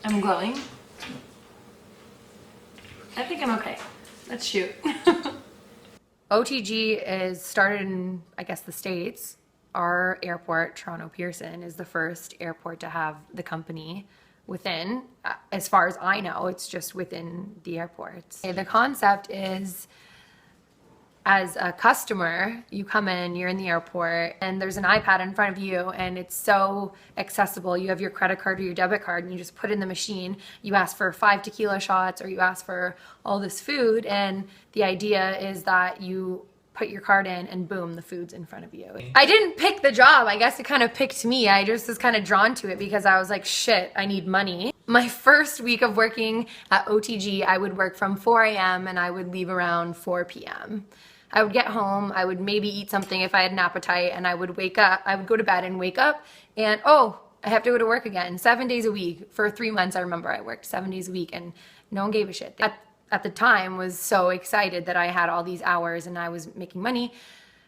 I'm glowing. I think I'm okay. Let's shoot. OTG is started in, I guess, the States. Our airport, Toronto Pearson, is the first airport to have the company within. As far as I know, it's just within the airports. The concept is, as a customer, you come in, you're in the airport, and there's an iPad in front of you, and it's so accessible. You have your credit card or your debit card, and you just put it in the machine. You ask for 5 tequila shots, or you ask for all this food, and the idea is that you put your card in, and boom, the food's in front of you. I didn't pick the job. I guess it kind of picked me. I just was kind of drawn to it because I was like, shit, I need money. My first week of working at OTG, I would work from 4 a.m. and I would leave around 4 p.m. I would get home, I would maybe eat something if I had an appetite, and I would wake up, I would go to bed and wake up, and oh, I have to go to work again, 7 days a week. For 3 months, I remember I worked 7 days a week, and no one gave a shit. At the time, was so excited that I had all these hours and I was making money.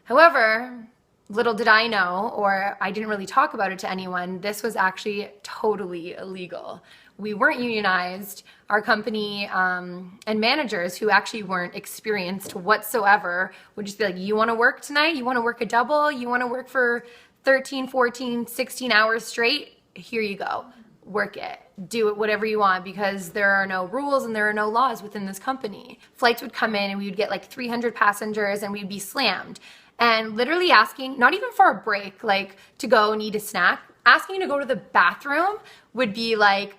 However, little did I know, or I didn't really talk about it to anyone, this was actually totally illegal. We weren't unionized. Our company and managers who actually weren't experienced whatsoever would just be like, you want to work tonight? You want to work a double? You want to work for 13, 14, 16 hours straight? Here you go. Work it. Do it whatever you want, because there are no rules and there are no laws within this company. Flights would come in and we would get like 300 passengers and we'd be slammed. And literally asking, not even for a break, like to go and eat a snack, asking to go to the bathroom would be like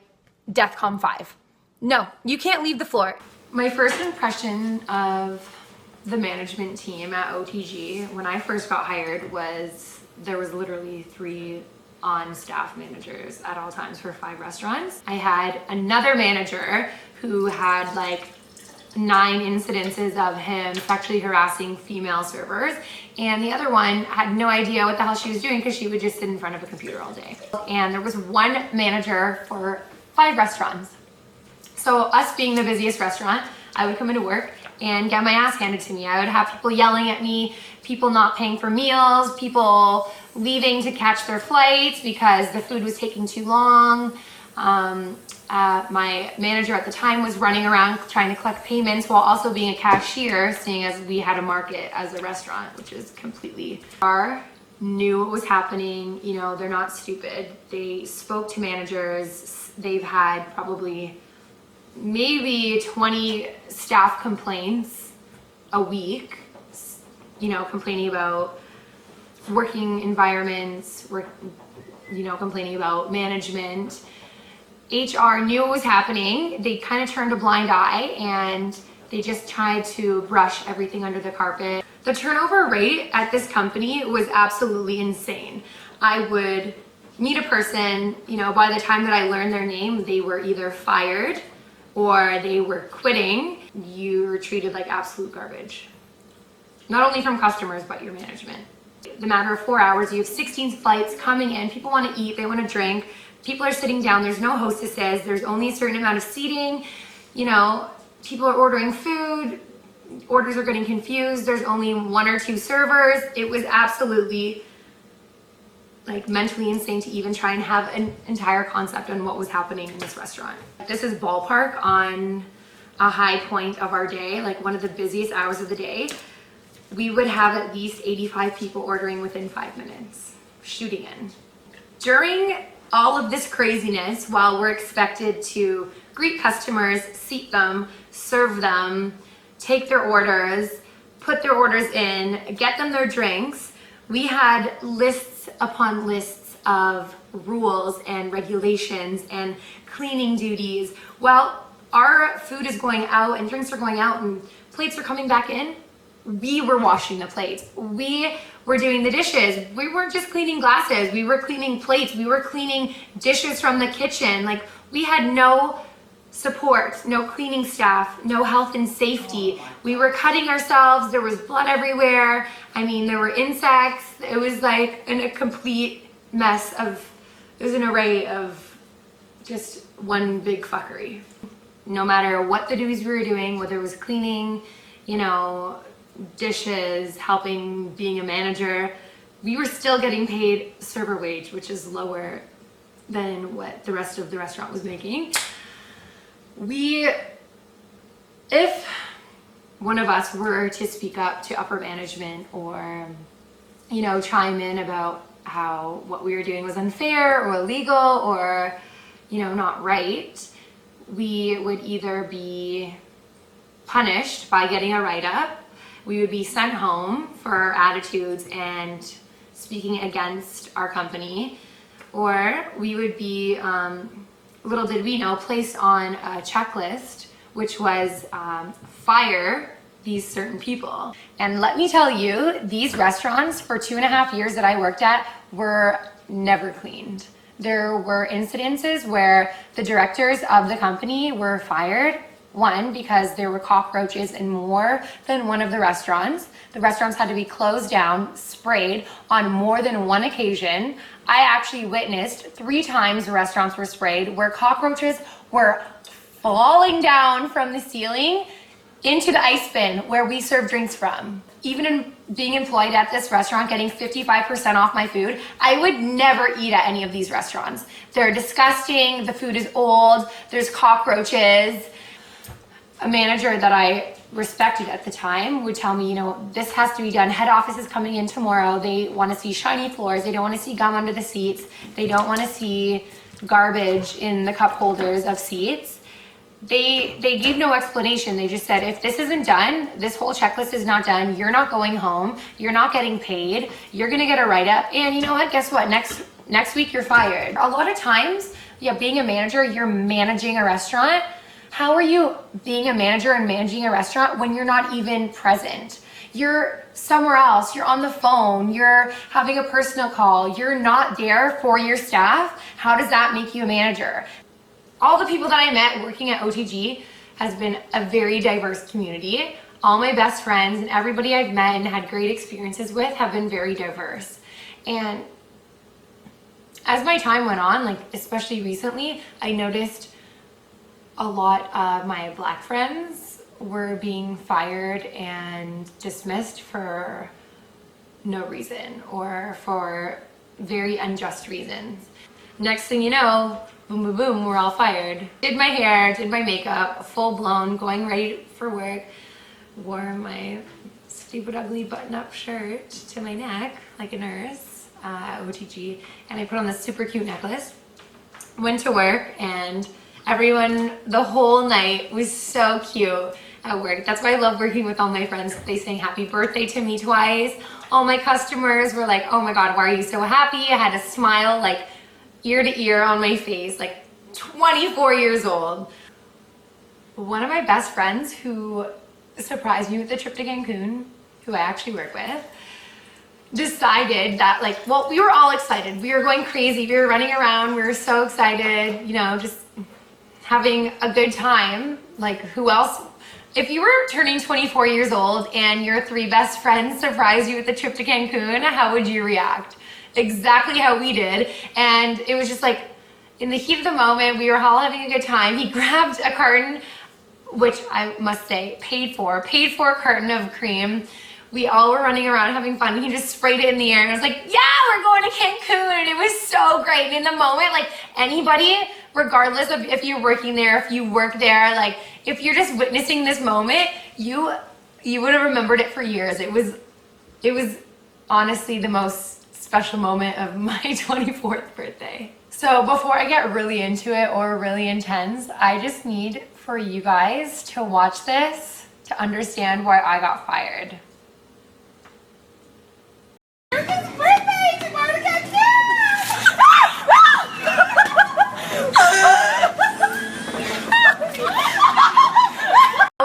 DEFCON 5. No, you can't leave the floor. My first impression of the management team at OTG when I first got hired was there was literally 3 on-staff managers at all times for 5 restaurants. I had another manager who had like 9 incidences of him sexually harassing female servers, and the other one had no idea what the hell she was doing because she would just sit in front of a computer all day. And there was one manager for 5 restaurants. So us being the busiest restaurant, I would come into work and get my ass handed to me. I would have people yelling at me, people not paying for meals, people leaving to catch their flights because the food was taking too long. My manager at the time was running around trying to collect payments while also being a cashier, seeing as we had a market as a restaurant, which is completely knew what was happening. You know, they're not stupid. They spoke to managers. They've had probably maybe 20 staff complaints a week, you know, complaining about working environments, complaining about management. HR knew what was happening. They kind of turned a blind eye and they just tried to brush everything under the carpet. The turnover rate at this company was absolutely insane. I would meet a person, you know, by the time that I learned their name, they were either fired or they were quitting. You were treated like absolute garbage. Not only from customers, but your management. The matter of 4 hours, you have 16 flights coming in, people want to eat, they want to drink, people are sitting down, there's no hostesses, there's only a certain amount of seating, you know, people are ordering food, orders are getting confused, there's only 1 or 2 servers. It was absolutely like mentally insane to even try and have an entire concept on what was happening in this restaurant. This is ballpark on a high point of our day, like one of the busiest hours of the day. We would have at least 85 people ordering within 5 minutes, shooting in. During all of this craziness, while we're expected to greet customers, seat them, serve them, take their orders, put their orders in, get them their drinks, we had lists upon lists of rules and regulations and cleaning duties. Well, our food is going out and drinks are going out and plates are coming back in. We were washing the plates. We were doing the dishes. We weren't just cleaning glasses. We were cleaning plates. We were cleaning dishes from the kitchen. Like, we had no support, no cleaning staff, no health and safety. We were cutting ourselves. There was blood everywhere. I mean, there were insects. It was like a complete mess of, it was an array of just one big fuckery. No matter what the duties we were doing, whether it was cleaning, you know, dishes, helping, being a manager, we were still getting paid server wage, which is lower than what the rest of the restaurant was making. If one of us were to speak up to upper management or, you know, chime in about how what we were doing was unfair or illegal or, you know, not right, we would either be punished by getting a write-up, we would be sent home for our attitudes and speaking against our company, or we would be, little did we know, placed on a checklist, which was fire these certain people. And let me tell you, these restaurants for 2.5 years that I worked at were never cleaned. There were incidences where the directors of the company were fired. One, because there were cockroaches in more than one of the restaurants. The restaurants had to be closed down, sprayed on more than one occasion. I actually witnessed 3 times the restaurants were sprayed where cockroaches were falling down from the ceiling into the ice bin where we serve drinks from. Even in being employed at this restaurant, getting 55% off my food, I would never eat at any of these restaurants. They're disgusting, the food is old, there's cockroaches. A manager that I respected at the time would tell me, you know, this has to be done. Head office is coming in tomorrow. They want to see shiny floors. They don't want to see gum under the seats. They don't want to see garbage in the cup holders of seats. They gave no explanation. They just said, if this isn't done, this whole checklist is not done, you're not going home, you're not getting paid, you're gonna get a write-up, and you know what, guess what, next week you're fired. A lot of times, yeah, being a manager, you're managing a restaurant. How are you being a manager and managing a restaurant when you're not even present? You're somewhere else, you're on the phone, you're having a personal call, you're not there for your staff. How does that make you a manager? All the people that I met working at OTG has been a very diverse community. All my best friends and everybody I've met and had great experiences with have been very diverse. And as my time went on, like especially recently, I noticed a lot of my Black friends were being fired and dismissed for no reason or for very unjust reasons. Next thing you know, boom, boom, boom, we're all fired. Did my hair, did my makeup, full blown, going ready for work, wore my stupid ugly button-up shirt to my neck like a nurse at OTG, and I put on this super cute necklace, went to work, and everyone the whole night was so cute at work. That's why I love working with all my friends. They sang happy birthday to me twice. All my customers were like, oh my God, why are you so happy? I had a smile like ear to ear on my face, like 24 years old. One of my best friends who surprised me with the trip to Cancun, who I actually work with, decided that like, well, we were all excited. We were going crazy. We were running around. We were so excited, you know, just having a good time. Like who else? If you were turning 24 years old and your 3 best friends surprised you with the trip to Cancun, how would you react? Exactly how we did. And it was just like, in the heat of the moment, we were all having a good time. He grabbed a carton, which I must say, paid for a carton of cream. We all were running around having fun. He just sprayed it in the air and I was like, yeah, we're going to Cancun. And it was so great. And in the moment, like anybody, regardless of if you're working there, if you work there, like if you're just witnessing this moment, you would have remembered it for years. It was honestly the most special moment of my 24th birthday. So before I get really into it or really intense, I just need for you guys to watch this to understand why I got fired.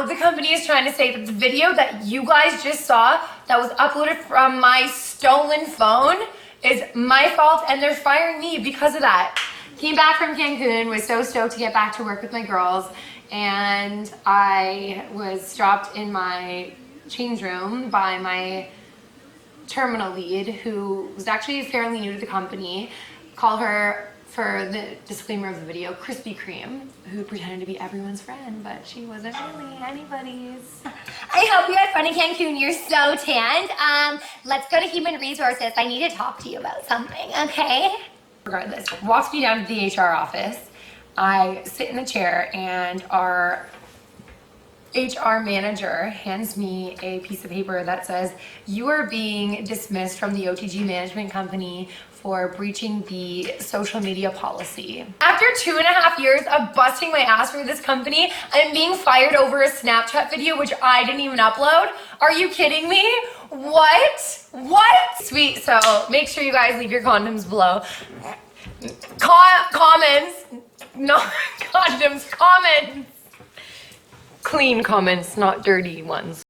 The company is trying to say that the video that you guys just saw that was uploaded from my stolen phone is my fault and they're firing me because of that. Came back from Cancun, was so stoked to get back to work with my girls, and I was stopped in my change room by my terminal lead, who was actually fairly new to the company. Call her, for the disclaimer of the video, Krispy Kreme, who pretended to be everyone's friend, but she wasn't really anybody's. I hope you had fun in Cancun. You're so tanned. Let's go to Human Resources. I need to talk to you about something, okay? Regardless, walks me down to the HR office. I sit in the chair and our HR manager hands me a piece of paper that says, you are being dismissed from the OTG management company for breaching the social media policy. After 2.5 years of busting my ass for this company, I'm being fired over a Snapchat video which I didn't even upload? Are you kidding me? What? What? Sweet, so make sure you guys leave your condoms below. Comments, not condoms, comments. Clean comments, not dirty ones.